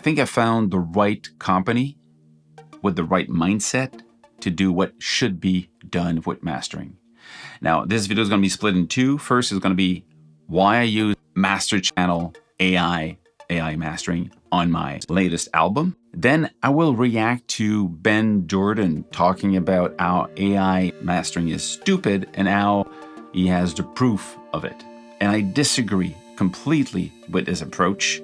think I found the right company with the right mindset to do what should be done with mastering. Now, this video is going to be split in two. First is going to be why I use MasterChannel AI mastering on my latest album. Then I will react to Benn Jordan talking about how AI mastering is stupid and how he has the proof of it. And I disagree completely with his approach.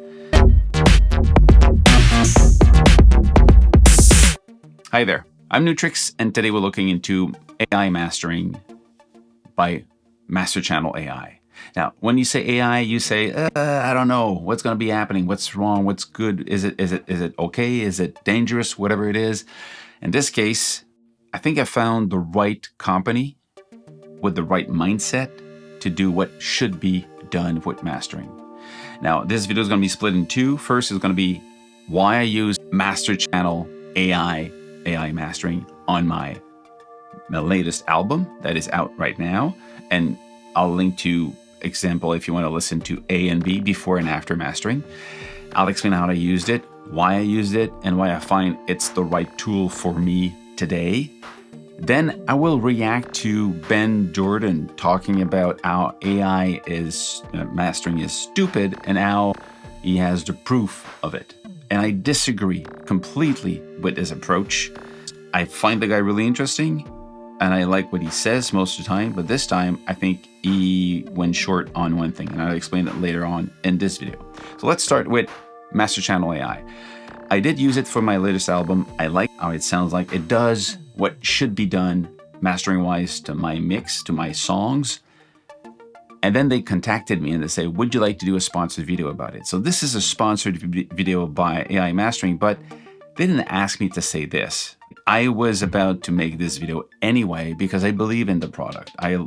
Hi there, I'm Nu-Trix, and today we're looking into AI mastering by MasterChannel AI. Now, when you say AI, you say, I don't know what's going to be happening, what's wrong, what's good, is it okay, is it dangerous, whatever it is. In this case, I think I found the right company with the right mindset to do what should be done with mastering. Now, this video is going to be split in two. First is going to be why I use MasterChannel AI mastering on my latest album that is out right now, and I'll link to example if you want to listen to A and B, before and after mastering. I'll explain how I used it, why I used it, and why I find it's the right tool for me today. Then I will react to Benn Jordan talking about how AI mastering is stupid and how he has the proof of it. And I disagree completely with his approach. I find the guy really interesting, and I like what he says most of the time, but this time I think he went short on one thing, and I'll explain it later on in this video. So let's start with MasterChannel AI. I did use it for my latest album. I like how it sounds like. It does what should be done mastering-wise to my mix, to my songs. And then they contacted me and they say, would you like to do a sponsored video about it? So this is a sponsored video by AI mastering, but they didn't ask me to say this. I was about to make this video anyway because I believe in the product. I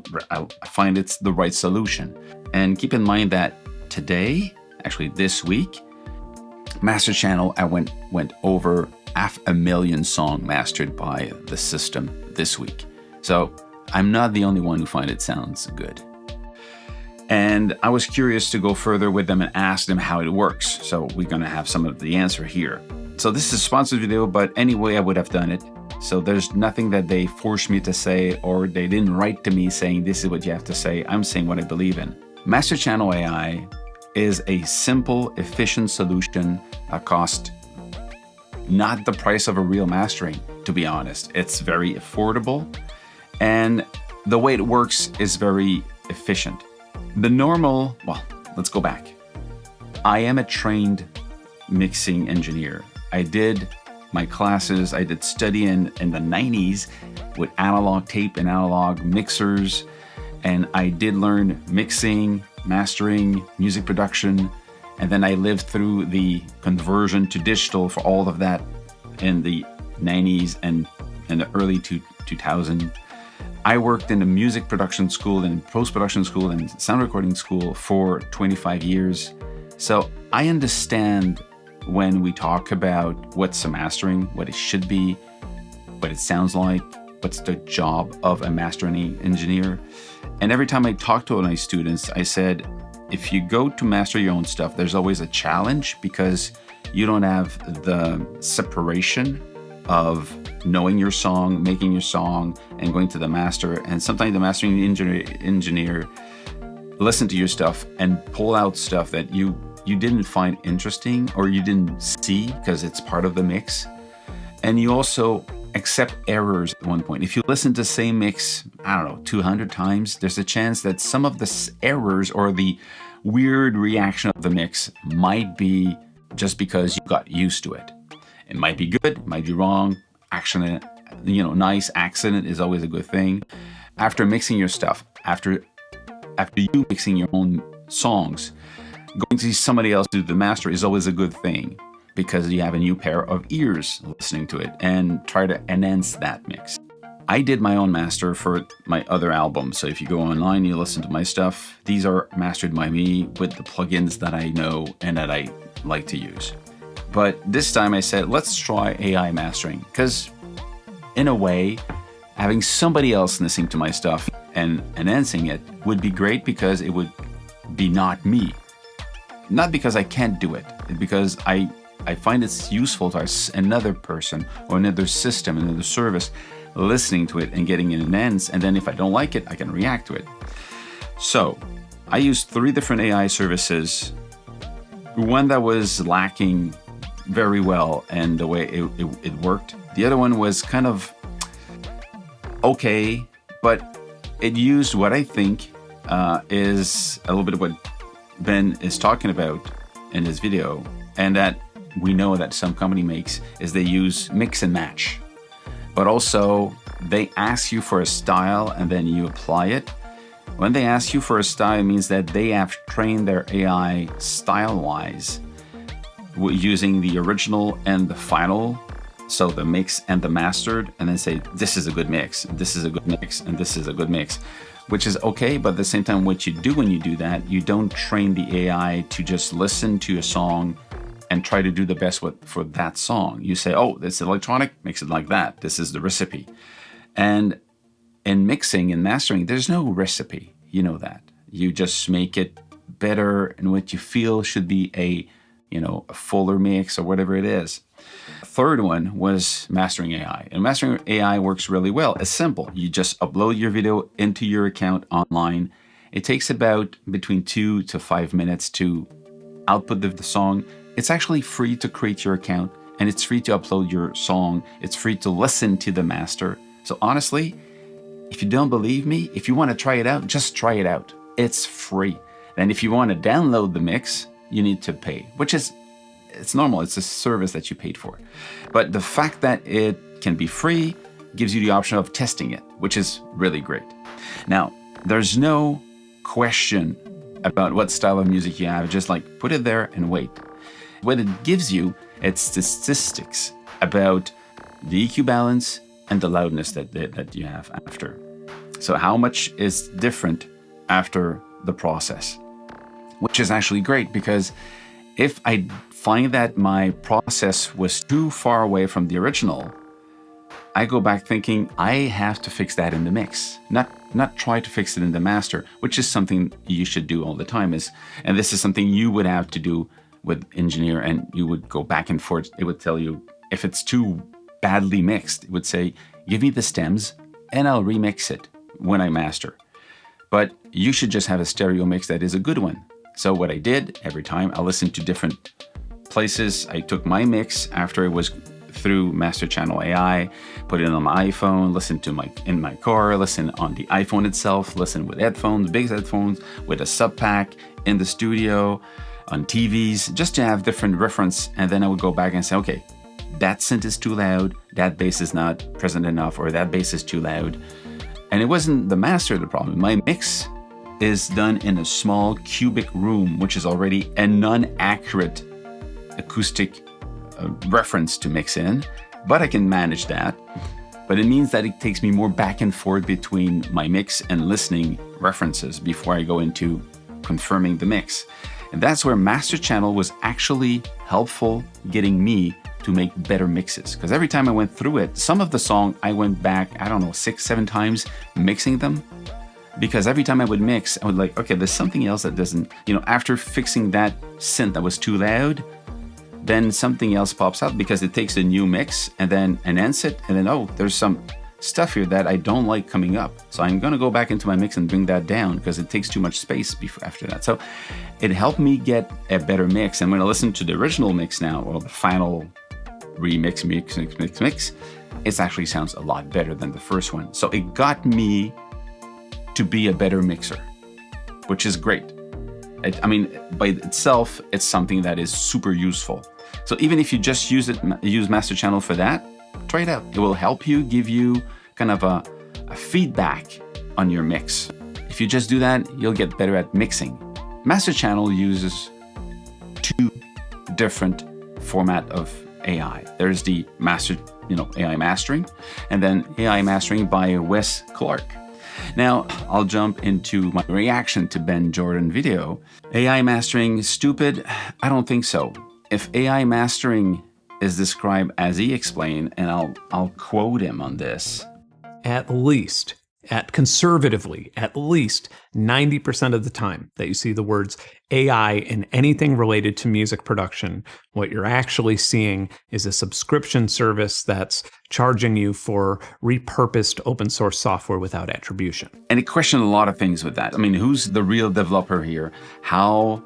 find it's the right solution. And keep in mind that today, actually this week, MasterChannel, I went over 500,000 songs mastered by the system this week. So I'm not the only one who finds it sounds good. And I was curious to go further with them and ask them how it works. So we're gonna have some of the answer here. So this is a sponsored video, but anyway, I would have done it. So there's nothing that they forced me to say, or they didn't write to me saying, this is what you have to say. I'm saying what I believe in. MasterChannel AI is a simple, efficient solution that costs not the price of a real mastering, to be honest. It's very affordable, and the way it works is very efficient. Well, let's go back. I am a trained mixing engineer. I did my classes, I did study in the 90s with analog tape and analog mixers, and I did learn mixing, mastering, music production, and then I lived through the conversion to digital for all of that in the 90s and in the early 2000s. I worked in a music production school and post-production school and sound recording school for 25 years. So I understand when we talk about what's a mastering, what it should be, what it sounds like, what's the job of a mastering engineer. And every time I talk to my students, I said, if you go to master your own stuff, there's always a challenge because you don't have the separation of knowing your song, making your song, and going to the master. And sometimes the mastering engineer listen to your stuff and pull out stuff that you didn't find interesting or you didn't see because it's part of the mix. And you also accept errors at one point. If you listen to the same mix, I don't know, 200 times, there's a chance that some of the errors or the weird reaction of the mix might be just because you got used to it. It might be good, it might be wrong. Accident, nice accident is always a good thing. After mixing your stuff, after you mixing your own songs, going to see somebody else do the master is always a good thing because you have a new pair of ears listening to it and try to enhance that mix. I did my own master for my other album. So if you go online, you listen to my stuff, these are mastered by me with the plugins that I know and that I like to use. But this time I said, let's try AI mastering because in a way, having somebody else listening to my stuff and enhancing it would be great because it would be not me. Not because I can't do it, because I I find it's useful to another person or another system, another service, listening to it and getting an ends. And then if I don't like it, I can react to it. So I used 3 different AI services. One that was lacking very well and the way it worked. The other one was kind of okay, but it used what I think is a little bit of what Ben is talking about in his video, and that we know that some company makes, is they use mix and match. But also they ask you for a style and then you apply it. When they ask you for a style, it means that they have trained their AI style-wise using the original and the final, so the mix and the mastered, and then say, this is a good mix, this is a good mix, and this is a good mix, which is okay. But at the same time, what you do when you do that, you don't train the AI to just listen to a song and try to do the best for that song. You say, oh, this is electronic, mix it like that. This is the recipe. And in mixing and mastering, there's no recipe. You know that. You just make it better and what you feel should be a fuller mix or whatever it is. Third one was mastering AI. And mastering AI works really well. It's simple. You just upload your video into your account online. It takes about between 2 to 5 minutes to output the song. It's actually free to create your account, and it's free to upload your song. It's free to listen to the master. So honestly, if you don't believe me, if you want to try it out, just try it out. It's free. And if you want to download the mix, you need to pay, which is, it's normal. It's a service that you paid for. But the fact that it can be free gives you the option of testing it, which is really great. Now, there's no question about what style of music you have. Just like put it there and wait. What it gives you, it's statistics about the EQ balance and the loudness that you have after. So how much is different after the process, which is actually great, because if I find that my process was too far away from the original, I go back thinking I have to fix that in the mix, not try to fix it in the master, which is something you should do all the time. And this is something you would have to do with engineer, and you would go back and forth. It would tell you if it's too badly mixed, it would say, give me the stems and I'll remix it when I master. But you should just have a stereo mix that is a good one. So what I did, every time I listened to different places, I took my mix after it was through MasterChannel AI, put it on my iPhone, listen to in my car, listen on the iPhone itself, listen with headphones, big headphones, with a sub pack, in the studio, on TVs, just to have different reference. And then I would go back and say, okay, that synth is too loud, that bass is not present enough, or that bass is too loud. And it wasn't the master the problem. My mix is done in a small cubic room, which is already a non-accurate acoustic reference to mix in, but I can manage that. But it means that it takes me more back and forth between my mix and listening references before I go into confirming the mix. And that's where MasterChannel was actually helpful, getting me to make better mixes. Because every time I went through it, some of the song I went back, 6, 7 times mixing them. Because every time I would mix, I would like, okay, there's something else that doesn't, after fixing that synth that was too loud, then something else pops up because it takes a new mix and then enhance it. And then, oh, there's some stuff here that I don't like coming up. So I'm going to go back into my mix and bring that down because it takes too much space after that. So it helped me get a better mix. And when I listen to the original mix now, or the final remix, mix, it actually sounds a lot better than the first one. So it got me to be a better mixer, which is great. By itself, it's something that is super useful. So even if you just use MasterChannel for that, try it out. It will help you, give you kind of a feedback on your mix. If you just do that, you'll get better at mixing. MasterChannel uses 2 different format of AI. There's the AI mastering, and then AI mastering by Wes Clark. Now, I'll jump into my reaction to Benn Jordan video. AI mastering is stupid? I don't think so. If AI mastering is described as he explained, and I'll quote him on this. At least at conservatively, at least 90% of the time that you see the words AI in anything related to music production, what you're actually seeing is a subscription service that's charging you for repurposed open source software without attribution. And it questioned a lot of things with that. I mean, who's the real developer here? How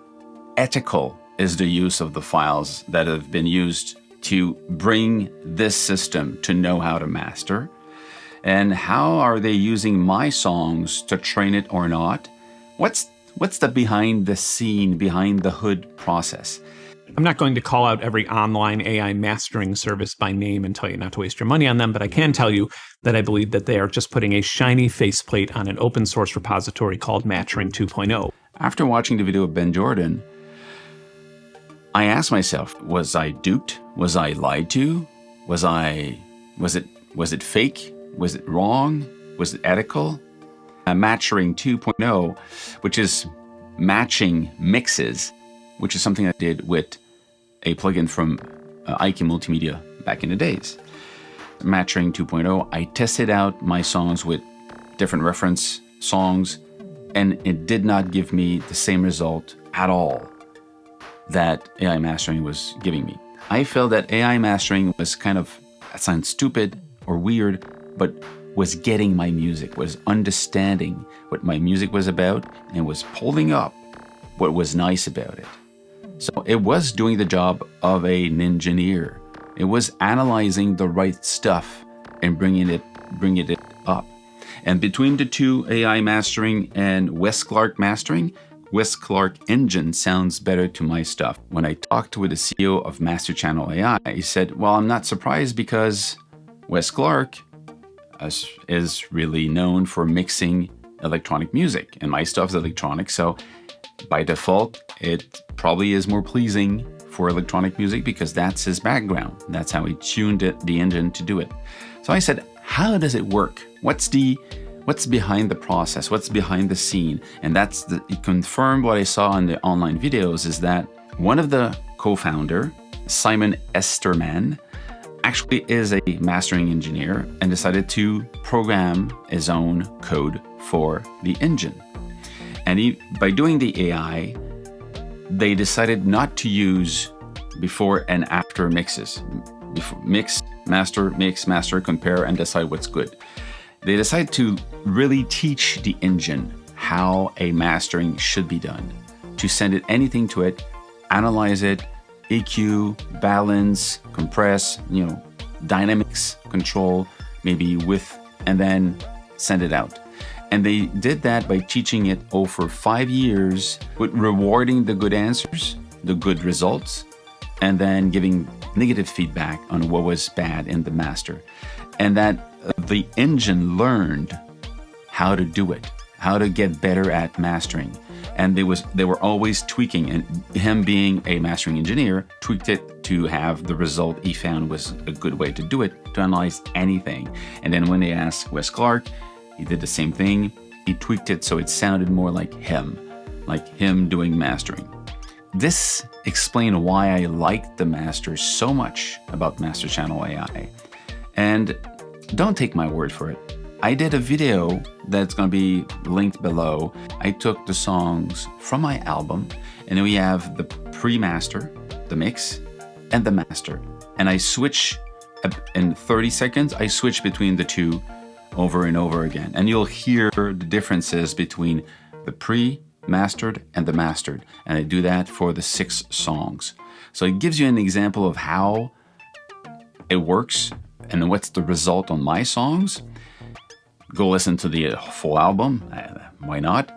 ethical is the use of the files that have been used to bring this system to know how to master? And how are they using my songs to train it or not? What's the behind the scene, behind the hood process? I'm not going to call out every online AI mastering service by name and tell you not to waste your money on them, but I can tell you that I believe that they are just putting a shiny faceplate on an open source repository called Mastering 2.0. After watching the video of Benn Jordan, I asked myself, was I duped? Was I lied to? Was it fake? Was it wrong? Was it ethical? Mastering 2.0, which is matching mixes, which is something I did with a plugin from IQ Multimedia back in the days. Mastering 2.0, I tested out my songs with different reference songs, and it did not give me the same result at all that AI mastering was giving me. I felt that AI mastering was kind of, that sounds stupid or weird, but was getting my music, was understanding what my music was about, and was pulling up what was nice about it. So it was doing the job of an engineer. It was analyzing the right stuff and bringing it up. And between the two, AI mastering and Wes Clark mastering, Wes Clark engine sounds better to my stuff. When I talked with the CEO of MasterChannel AI, he said, well, I'm not surprised because Wes Clark is really known for mixing electronic music, and my stuff is electronic, so by default it probably is more pleasing for electronic music because that's his background. That's how he tuned the engine to do it. So I said, how does it work? What's behind the process? What's behind the scene? And it confirmed what I saw in the online videos, is that one of the co-founder, Simon Esterman, actually is a mastering engineer and decided to program his own code for the engine. And by doing the AI, they decided not to use before and after mixes. Mix, master, compare, and decide what's good. They decided to really teach the engine how a mastering should be done, to send it anything to it, analyze it, EQ, balance, compress, dynamics control, maybe width, and then send it out. And they did that by teaching it over 5 years, with rewarding the good answers, the good results, and then giving negative feedback on what was bad in the master. And that the engine learned how to do it, how to get better at mastering. And they were always tweaking, and him being a mastering engineer tweaked it to have the result he found was a good way to do it, to analyze anything. And then when they asked Wes Clark, he did the same thing. He tweaked it so it sounded more like him doing mastering. This explained why I liked the master so much about MasterChannel AI. And don't take my word for it. I did a video that's going to be linked below. I took the songs from my album, and then we have the pre-master, the mix, and the master. And I switch, in 30 seconds, I switch between the two over and over again. And you'll hear the differences between the pre-mastered and the mastered. And I do that for the 6 songs. So it gives you an example of how it works and what's the result on my songs. Go listen to the full album, why not?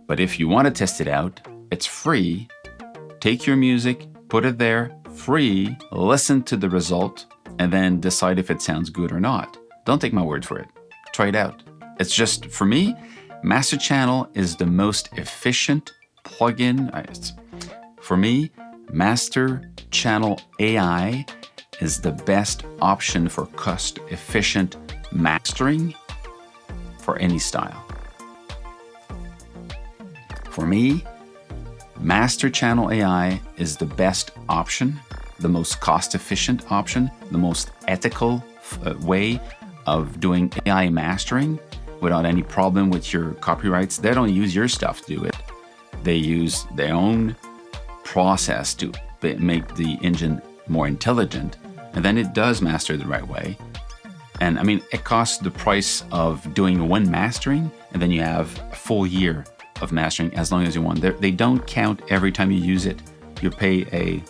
But if you want to test it out, it's free. Take your music, put it there, free, listen to the result, and then decide if it sounds good or not. Don't take my word for it. Try it out. It's just, for me, MasterChannel is the most efficient plugin. For me, MasterChannel AI is the best option for cost-efficient mastering for any style. For me, MasterChannel AI is the best option, the most cost-efficient option, the most ethical way of doing AI mastering, without any problem with your copyrights. They don't use your stuff to do it. They use their own process to make the engine more intelligent, and then it does master the right way. And I mean, it costs the price of doing one mastering, and then you have a full year of mastering as long as you want. They don't count every time you use it. You pay a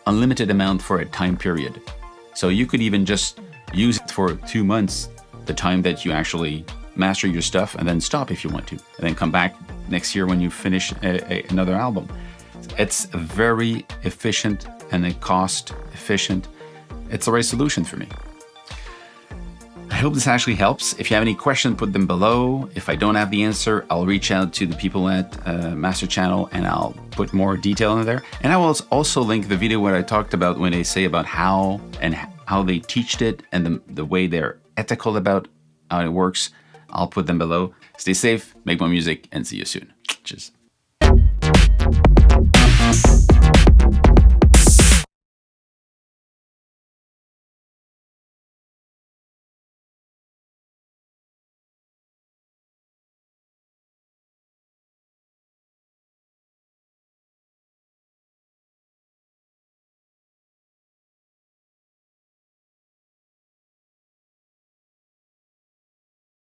unlimited amount for a time period. So you could even just use it for 2 months, the time that you actually master your stuff, and then stop if you want to, and then come back next year when you finish another album. It's very efficient and a cost efficient. It's the right solution for me. I hope this actually helps. If you have any questions, put them below. If I don't have the answer, I'll reach out to the people at MasterChannel and I'll put more detail in there. And I will also link the video where I talked about when they say about how they teach it and the way they're ethical about how it works. I'll put them below. Stay safe, make more music, and see you soon. Cheers.